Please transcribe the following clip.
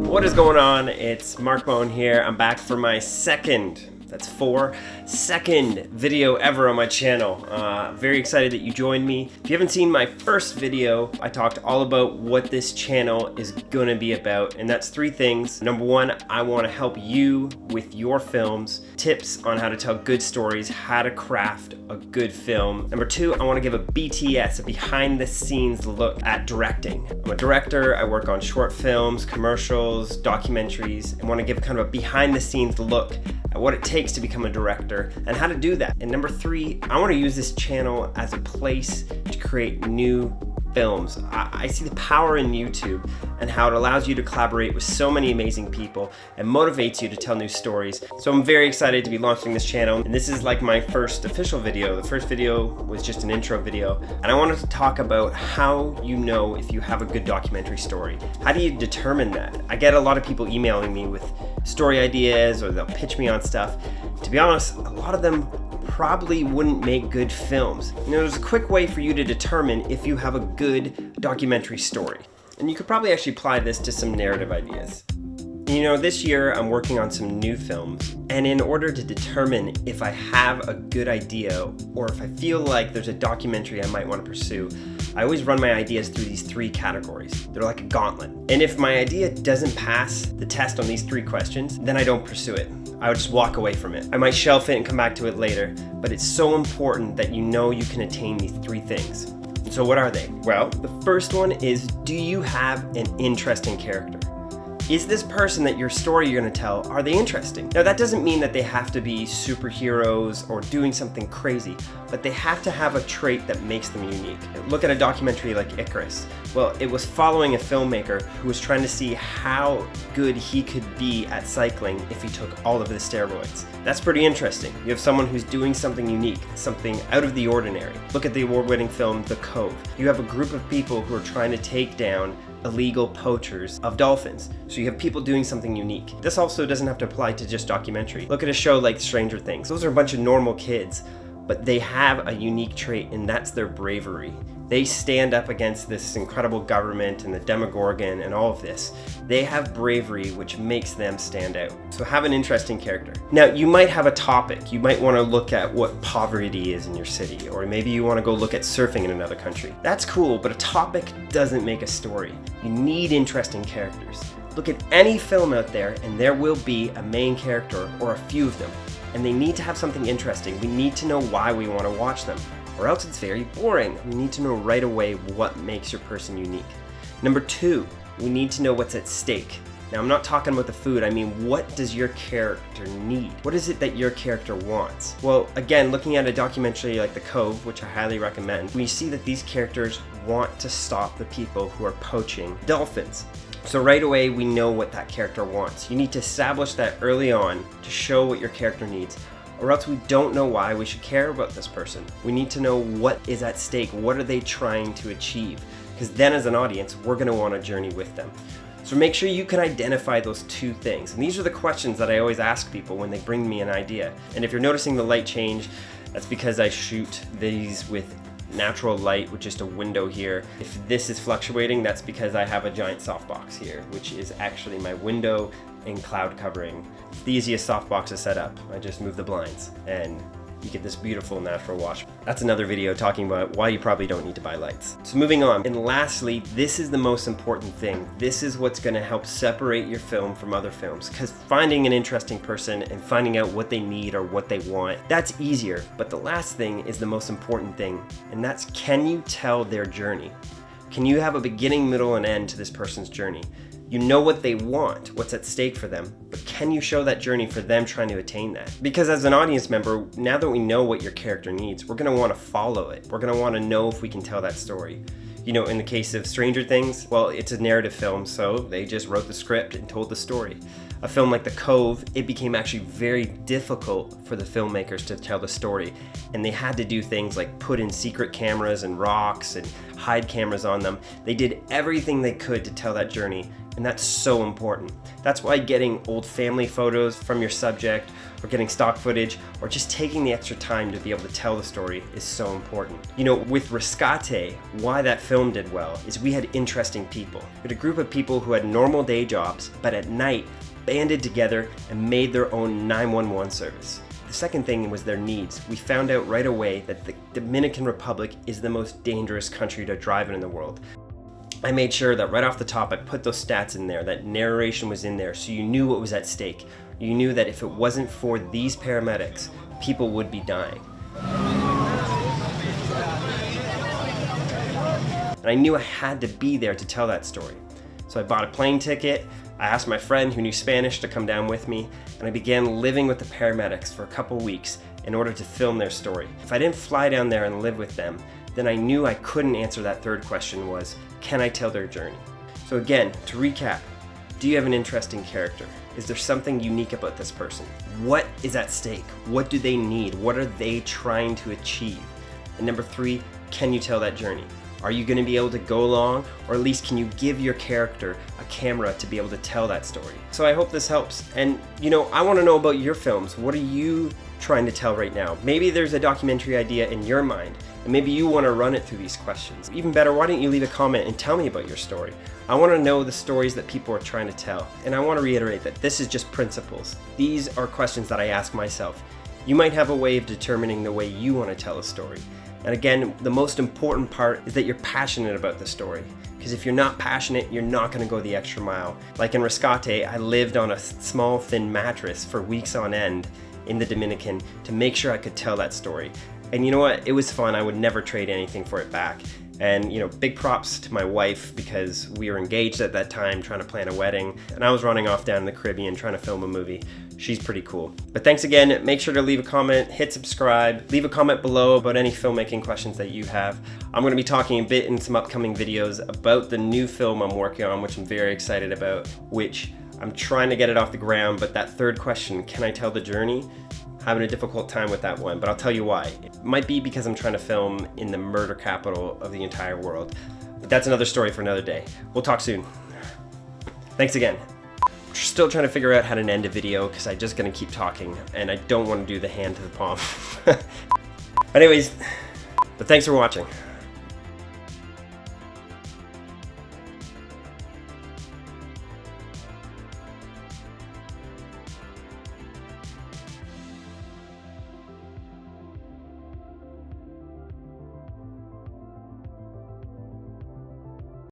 What is going on? It's Mark Bone here. I'm back for my second video ever on my channel. Very excited that you joined me. If you haven't seen my first video, I talked all about what this channel is gonna be about, and that's three things. Number one, I wanna help you with your films, tips on how to tell good stories, how to craft a good film. Number two, I wanna give a BTS, a behind the scenes look at directing. I'm a director, I work on short films, commercials, documentaries, and wanna give kind of a behind the scenes look at what it takes to become a director and how to do that. And number three, I want to use this channel as a place to create new films. I see the power in YouTube and how it allows you to collaborate with so many amazing people and motivates you to tell new stories. So I'm very excited to be launching this channel, and this is like my first official video. The first video was just an intro video, and I wanted to talk about how you know if you have a good documentary story. How do you determine that? I get a lot of people emailing me with story ideas, or they'll pitch me on stuff. To be honest, a lot of them probably wouldn't make good films. You know, there's a quick way for you to determine if you have a good documentary story. And you could probably actually apply this to some narrative ideas. You know, this year I'm working on some new films, and in order to determine if I have a good idea or if I feel like there's a documentary I might want to pursue, I always run my ideas through these three categories. They're like a gauntlet. And if my idea doesn't pass the test on these three questions, then I don't pursue it. I would just walk away from it. I might shelf it and come back to it later, but it's so important that you know you can attain these three things. So what are they? Well, the first one is, do you have an interesting character? Is this person that your story you're gonna tell, are they interesting? Now that doesn't mean that they have to be superheroes or doing something crazy, but they have to have a trait that makes them unique. Look at a documentary like Icarus. Well, it was following a filmmaker who was trying to see how good he could be at cycling if he took all of the steroids. That's pretty interesting. You have someone who's doing something unique, something out of the ordinary. Look at the award-winning film, The Cove. You have a group of people who are trying to take down illegal poachers of dolphins. So you have people doing something unique. This also doesn't have to apply to just documentary. Look at a show like Stranger Things. Those are a bunch of normal kids, but they have a unique trait, and that's their bravery. They stand up against this incredible government and the Demogorgon and all of this. They have bravery, which makes them stand out. So have an interesting character. Now, you might have a topic. You might want to look at what poverty is in your city, or maybe you want to go look at surfing in another country. That's cool, but a topic doesn't make a story. You need interesting characters. Look at any film out there, and there will be a main character or a few of them, and they need to have something interesting. We need to know why we want to watch them, or else it's very boring. We need to know right away what makes your person unique. Number two, we need to know what's at stake. Now, I'm not talking about the food. I mean, what does your character need? What is it that your character wants? Well, again, looking at a documentary like The Cove, which I highly recommend, we see that these characters want to stop the people who are poaching dolphins. So right away, we know what that character wants. You need to establish that early on to show what your character needs, or else we don't know why we should care about this person. We need to know what is at stake. What are they trying to achieve? Because then as an audience, we're gonna want to journey with them. So make sure you can identify those two things. And these are the questions that I always ask people when they bring me an idea. And if you're noticing the light change, that's because I shoot these with natural light with just a window here. If this is fluctuating, that's because I have a giant softbox here, which is actually my window and cloud covering. It's the easiest softbox to set up. I just move the blinds and you get this beautiful natural wash. That's another video talking about why you probably don't need to buy lights. So moving on, and lastly, this is the most important thing. This is what's gonna help separate your film from other films, because finding an interesting person and finding out what they need or what they want, that's easier. But the last thing is the most important thing, and that's, can you tell their journey? Can you have a beginning, middle, and end to this person's journey? You know what they want, what's at stake for them, but can you show that journey for them trying to attain that? Because as an audience member, now that we know what your character needs, we're gonna wanna follow it. We're gonna wanna know if we can tell that story. You know, in the case of Stranger Things, well, it's a narrative film, so they just wrote the script and told the story. A film like The Cove, it became actually very difficult for the filmmakers to tell the story, and they had to do things like put in secret cameras and rocks and hide cameras on them. They did everything they could to tell that journey, and that's so important. That's why getting old family photos from your subject, or getting stock footage, or just taking the extra time to be able to tell the story is so important. You know, with Rescate, why that film did well is we had interesting people. We had a group of people who had normal day jobs, but at night banded together and made their own 911 service. The second thing was their needs. We found out right away that the Dominican Republic is the most dangerous country to drive in the world. I made sure that right off the top I put those stats in there, that narration was in there, so you knew what was at stake. You knew that if it wasn't for these paramedics, people would be dying. And I knew I had to be there to tell that story. So I bought a plane ticket, I asked my friend who knew Spanish to come down with me, and I began living with the paramedics for a couple weeks in order to film their story. If I didn't fly down there and live with them, then I knew I couldn't answer that third question was, can I tell their journey? So again, to recap, do you have an interesting character? Is there something unique about this person? What is at stake? What do they need? What are they trying to achieve? And number 3, can you tell that journey? Are you going to be able to go along, or at least can you give your character a camera to be able to tell that story? So I hope this helps. And you know, I want to know about your films. What are you trying to tell right now? Maybe there's a documentary idea in your mind, and maybe you want to run it through these questions. Even better, why don't you leave a comment and tell me about your story? I want to know the stories that people are trying to tell. And I want to reiterate that this is just principles. These are questions that I ask myself. You might have a way of determining the way you want to tell a story. And again, the most important part is that you're passionate about the story. Because if you're not passionate, you're not going to go the extra mile. Like in Rescate, I lived on a small, thin mattress for weeks on end in the Dominican to make sure I could tell that story. And you know what? It was fun. I would never trade anything for it back. And you know, big props to my wife, because we were engaged at that time trying to plan a wedding, and I was running off down in the Caribbean trying to film a movie. She's pretty cool. But thanks again. Make sure to leave a comment, hit subscribe, leave a comment below about any filmmaking questions that you have. I'm going to be talking a bit in some upcoming videos about the new film I'm working on, which I'm very excited about, which I'm trying to get it off the ground. But that third question, can I tell the journey? Having a difficult time with that one, but I'll tell you why. It might be because I'm trying to film in the murder capital of the entire world. But that's another story for another day. We'll talk soon. Thanks again. Still trying to figure out how to end a video because I'm just gonna keep talking and I don't want to do the hand to the palm. Anyways, but thanks for watching.